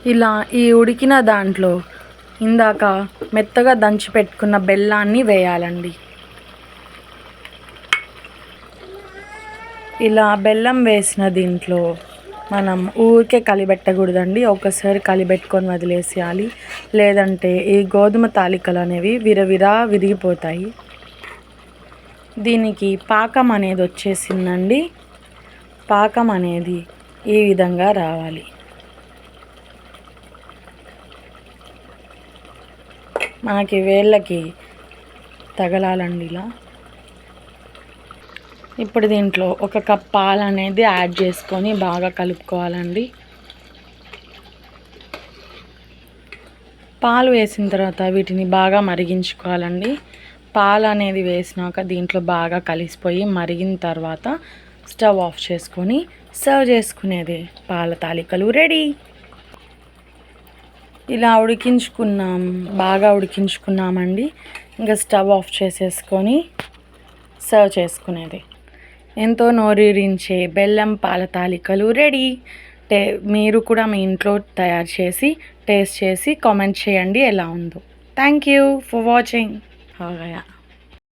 ఇలా ఈ ఉడికిన దాంట్లో ఇందాక మెత్తగా దంచి పెట్టుకున్న బెల్లాన్ని వేయాలండి. ఇలా బెల్లం వేసిన దీంట్లో మనం ఊరికే కలిపెట్టకూడదండి. ఒకసారి కలిపెట్టుకొని వదిలేసేయాలి, లేదంటే ఈ గోధుమ తాలికలు అనేవి విరవిరా విరిగిపోతాయి. దీనికి పాకం అనేది వచ్చేసిందండి. పాకం అనేది ఈ విధంగా రావాలి. మనకి వేళ్ళకి తగలాలండి ఇలా. ఇప్పుడు దీంట్లో 1 కప్ పాలు అనేది యాడ్ చేసుకొని బాగా కలుపుకోవాలండి. పాలు వేసిన తర్వాత వీటిని బాగా మరిగించుకోవాలండి. పాలు అనేది వేసినాక దీంట్లో బాగా కలిసిపోయి మరిగిన తర్వాత స్టవ్ ఆఫ్ చేసుకొని సర్వ్ చేసుకునేది పాల తాలికలు రెడీ. ఇలా బాగా ఉడికించుకున్నామండి. ఇంకా స్టవ్ ఆఫ్ చేసేసుకొని సర్వ్ చేసుకునేది ఎంతో నోరూరించే బెల్లం పాల తాలికలు రెడీ. మీరు కూడా మీ ఇంట్లో తయారు చేసి టేస్ట్ చేసి కామెంట్ చేయండి ఎలా ఉందో. Thank you for watching.